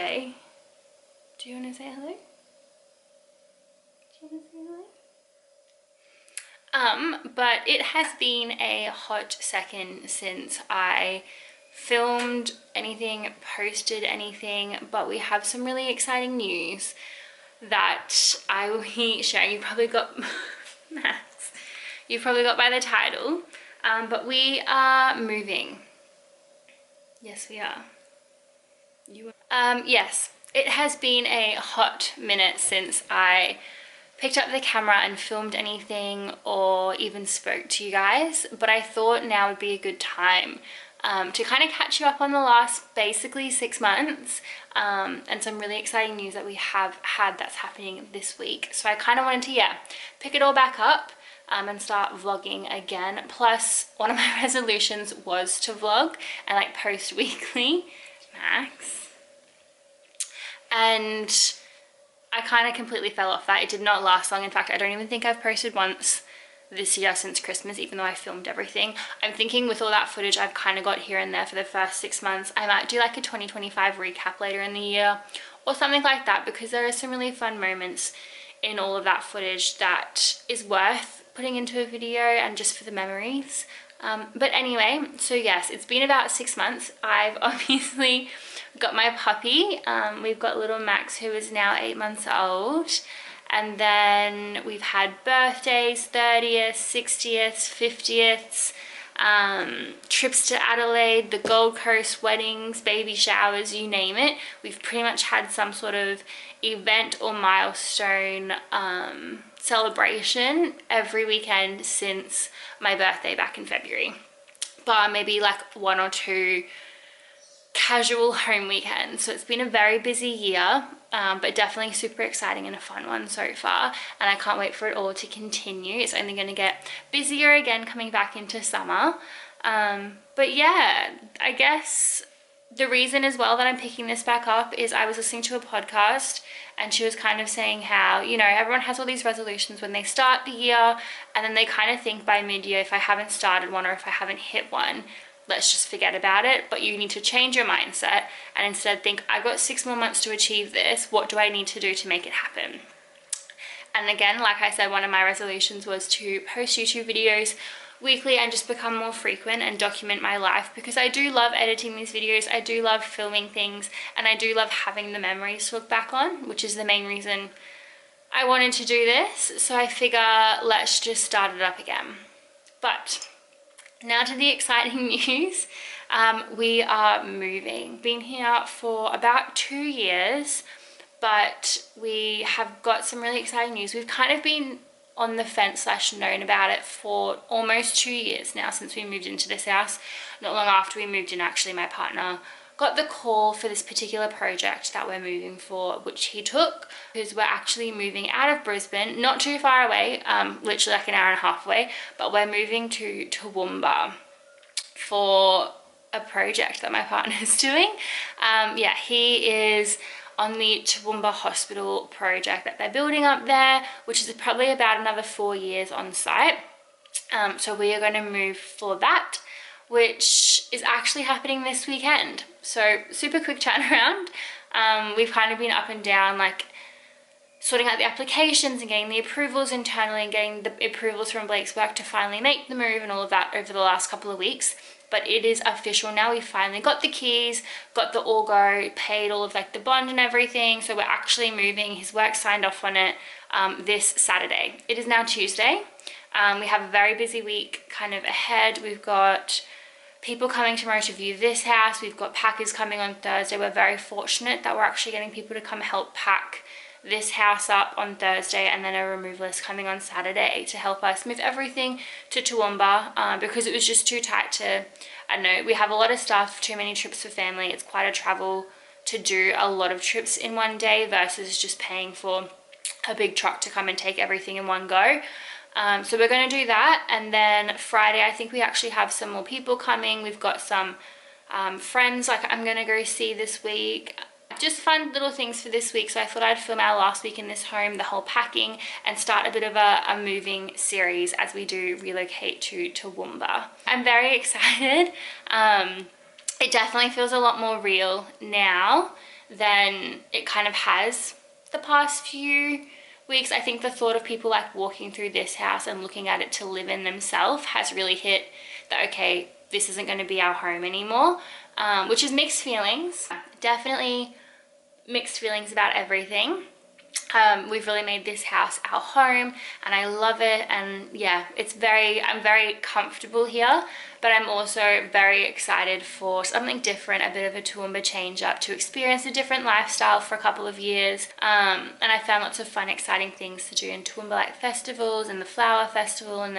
say? Do you want to say hello? Do you want to say hello? But it has been a hot second since I filmed anything, posted anything, but we have some really exciting news that I will be sharing. You probably got Max. You probably got by the title, but we are moving. Yes, we are. Yes, it has been a hot minute since I picked up the camera and filmed anything or even spoke to you guys, but I thought now would be a good time to kind of catch you up on the last basically 6 months and some really exciting news that we have had that's happening this week. So I kind of wanted to, pick it all back up and start vlogging again. Plus, one of my resolutions was to vlog and like post weekly. Max. And I kind of completely fell off that. It did not last long. In fact, I don't even think I've posted once this year since Christmas, even though I filmed everything. I'm thinking with all that footage I've kind of got here and there for the first 6 months, I might do like a 2025 recap later in the year or something like that, because there are some really fun moments in all of that footage that is worth putting into a video and just for the memories. But anyway, so yes, it's been about 6 months. I've obviously got my puppy. We've got little Max, who is now 8 months old. And then we've had birthdays, 30th, 60th, 50th, trips to Adelaide, the Gold Coast, weddings, baby showers, you name it. We've pretty much had some sort of event or milestone celebration every weekend since my birthday back in February. But maybe like 1 or 2 casual home weekends. So it's been a very busy year, but definitely super exciting and a fun one so far, and I can't wait for it all to continue. It's only going to get busier again coming back into summer. But yeah, I guess the reason as well that I'm picking this back up is I was listening to a podcast and she was kind of saying how, you know, everyone has all these resolutions when they start the year, and then they kind of think by mid-year, if I haven't started one or if I haven't hit one, let's just forget about it. But you need to change your mindset and instead think, I've got 6 more months to achieve this. What do I need to do to make it happen? And again, like I said, one of my resolutions was to post YouTube videos weekly and just become more frequent and document my life, because I do love editing these videos. I do love filming things, and I do love having the memories to look back on, which is the main reason I wanted to do this. So I figure let's just start it up again. But now to the exciting news. We are moving. Been here for about 2 years, but we have got some really exciting news. We've kind of been on the fence / known about it for almost 2 years now since we moved into this house. Not long after we moved in, actually, my partner got the call for this particular project that we're moving for, which he took, because we're actually moving out of Brisbane, not too far away, literally like an hour and a half away, but we're moving to Toowoomba for a project that my partner's doing. Yeah, he is on the Toowoomba Hospital project that they're building up there, which is probably about another 4 years on site. So we are going to move for that, which is actually happening this weekend. So super quick turnaround. We've kind of been up and down, like sorting out the applications and getting the approvals internally and getting the approvals from Blake's work to finally make the move and all of that over the last couple of weeks. But it is official now. We finally got the keys, got the all go, paid all of like the bond and everything. So we're actually moving. His work signed off on it this Saturday. It is now Tuesday. We have a very busy week kind of ahead. We've got people coming tomorrow to view this house. We've got packers coming on Thursday. We're very fortunate that we're actually getting people to come help pack this house up on Thursday, and then a removalist coming on Saturday to help us move everything to Toowoomba, because it was just too tight to, I don't know, we have a lot of stuff, too many trips for family. It's quite a travel to do a lot of trips in one day versus just paying for a big truck to come and take everything in one go. So we're going to do that, and then Friday I think we actually have some more people coming. We've got some friends like I'm going to go see this week. Just fun little things for this week. So I thought I'd film our last week in this home, the whole packing, and start a bit of a moving series as we do relocate to Toowoomba. I'm very excited. It definitely feels a lot more real now than it kind of has the past few weeks. I think the thought of people like walking through this house and looking at it to live in themselves has really hit that, okay, this isn't going to be our home anymore, which is mixed feelings. Definitely mixed feelings about everything. We've really made this house our home and I love it, and yeah, I'm very comfortable here, but I'm also very excited for something different, a bit of a Toowoomba change up, to experience a different lifestyle for a couple of years. And I found lots of fun, exciting things to do in Toowoomba, like festivals and the flower festival, and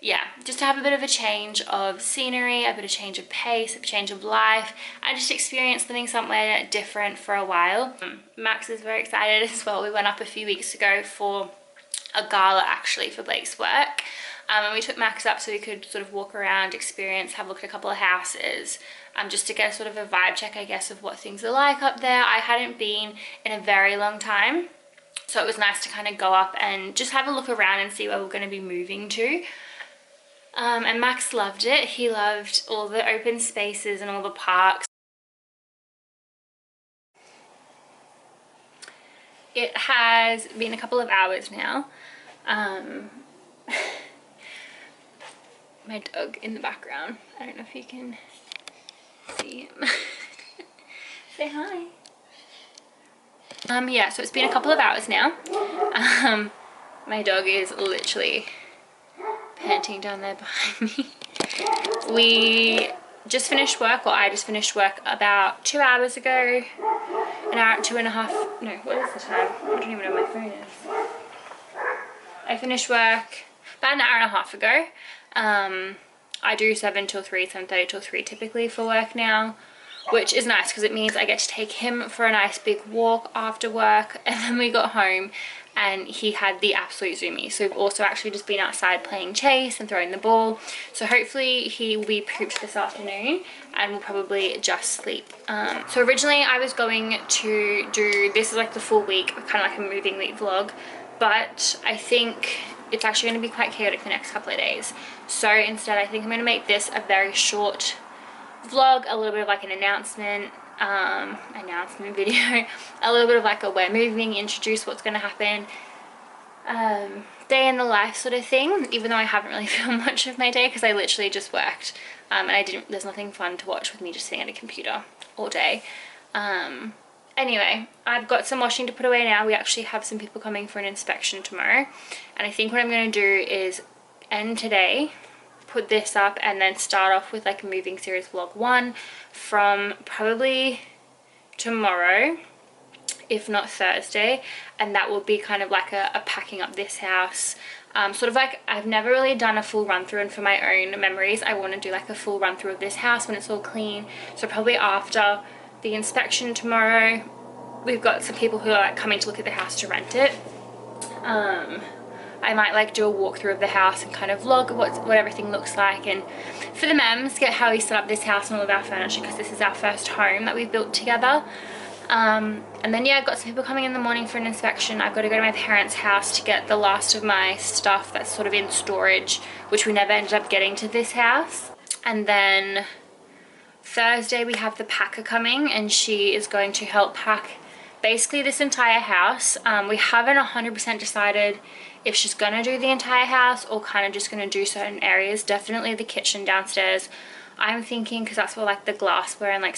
yeah, just to have a bit of a change of scenery, a bit of change of pace, a change of life, and just experience living somewhere different for a while. Max is very excited as well. We went up a few weeks ago for a gala actually for Blake's work. And we took Max up so we could sort of walk around, experience, have a look at a couple of houses, just to get sort of a vibe check, I guess, of what things are like up there. I hadn't been in a very long time, so it was nice to kind of go up and just have a look around and see where we're going to be moving to. And Max loved it. He loved all the open spaces and all the parks. It has been a couple of hours now. My dog in the background. I don't know if you can see him. Say hi. Yeah, so it's been a couple of hours now. My dog is literally panting down there behind me. We just finished work, or I just finished work about 2 hours ago. An hour, 2.5, no, what is the time? I don't even know what my phone is. I finished work about an hour and a half ago. I do 7 till 3, 7:30 till 3 typically for work now, which is nice because it means I get to take him for a nice big walk after work. And then we got home and he had the absolute zoomies. So we've also actually just been outside playing chase and throwing the ball. So hopefully he will be pooped this afternoon and will probably just sleep. So originally I was going to do, this is like the full week, kind of like a moving week vlog, but I think it's actually going to be quite chaotic the next couple of days. So instead I think I'm going to make this a very short vlog, a little bit of like an announcement video, a little bit of like a we're moving, introduce what's going to happen, day in the life sort of thing, even though I haven't really filmed much of my day because I literally just worked, and there's nothing fun to watch with me just sitting at a computer all day. Anyway, I've got some washing to put away now. We actually have some people coming for an inspection tomorrow, and I think what I'm going to do is end today, put this up, and then start off with like a moving series vlog 1 from probably tomorrow, if not Thursday, and that will be kind of like a packing up this house, sort of like, I've never really done a full run through, and for my own memories I want to do like a full run through of this house when it's all clean. So probably after the inspection tomorrow, we've got some people who are like coming to look at the house to rent it. I might like do a walkthrough of the house and kind of vlog what everything looks like, and for the mems, get how we set up this house and all of our furniture, because this is our first home that we've built together. And then yeah, I've got some people coming in the morning for an inspection. I've got to go to my parents' house to get the last of my stuff that's sort of in storage, which we never ended up getting to this house. And then Thursday we have the packer coming, and she is going to help pack basically this entire house. We haven't 100% decided if she's gonna do the entire house or kind of just gonna do certain areas. Definitely the kitchen downstairs, I'm thinking, because that's where like the glassware and like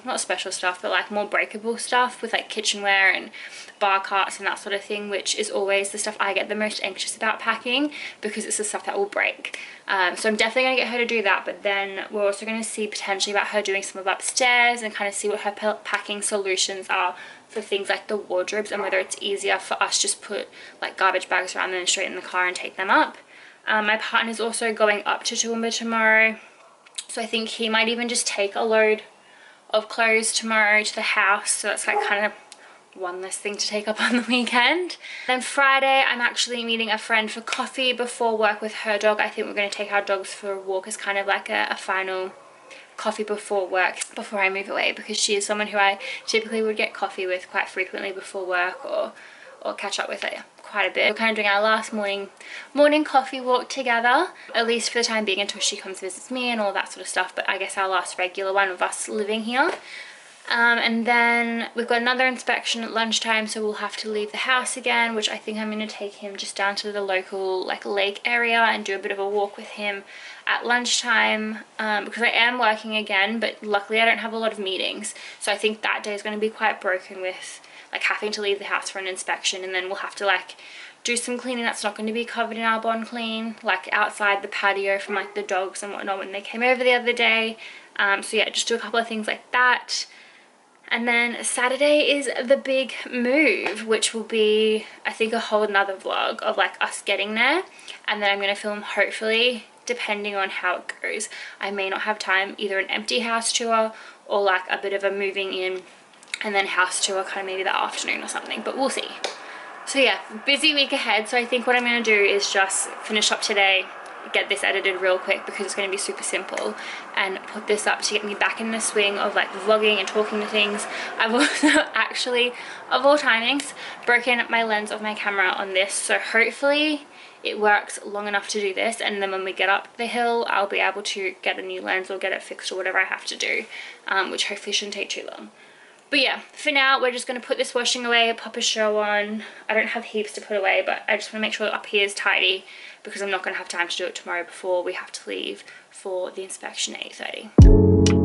not special stuff, but like more breakable stuff with like kitchenware and bar carts and that sort of thing, which is always the stuff I get the most anxious about packing, because it's the stuff that will break. So I'm definitely going to get her to do that, but then we're also going to see potentially about her doing some of upstairs and kind of see what her packing solutions are for things like the wardrobes, and whether it's easier for us just put like garbage bags around them straight in the car and take them up. My partner's also going up to Toowoomba tomorrow, so I think he might even just take a load of clothes tomorrow to the house, so that's like kind of one less thing to take up on the weekend. Then Friday I'm actually meeting a friend for coffee before work with her dog. I think we're going to take our dogs for a walk as kind of like a final coffee before work before I move away, because she is someone who I typically would get coffee with quite frequently before work, or catch up with her quite a bit. We're kind of doing our last morning coffee walk together, at least for the time being, until she comes visits me and all that sort of stuff, but I guess our last regular one of us living here. And then we've got another inspection at lunchtime, so we'll have to leave the house again, which I think I'm going to take him just down to the local like lake area and do a bit of a walk with him at lunchtime, because I am working again, but luckily I don't have a lot of meetings, so I think that day is going to be quite broken with like having to leave the house for an inspection, and then we'll have to like do some cleaning that's not going to be covered in our bond clean, like outside the patio from like the dogs and whatnot when they came over the other day. So yeah, just do a couple of things like that. And then Saturday is the big move, which will be, I think, a whole nother vlog of like us getting there. And then I'm going to film, hopefully, depending on how it goes. I may not have time, either an empty house tour or like a bit of a moving in and then house tour kind of maybe the afternoon or something, but we'll see. So yeah, busy week ahead. So I think what I'm going to do is just finish up today, get this edited real quick because it's going to be super simple, and put this up to get me back in the swing of like vlogging and talking to things. I've also actually, of all timings, broken my lens of my camera on this, so hopefully it works long enough to do this, and then when we get up the hill I'll be able to get a new lens or get it fixed or whatever I have to do, which hopefully shouldn't take too long. But yeah, for now we're just going to put this washing away, pop a show on. I don't have heaps to put away, but I just want to make sure up here is tidy because I'm not going to have time to do it tomorrow before we have to leave for the inspection at 8:30.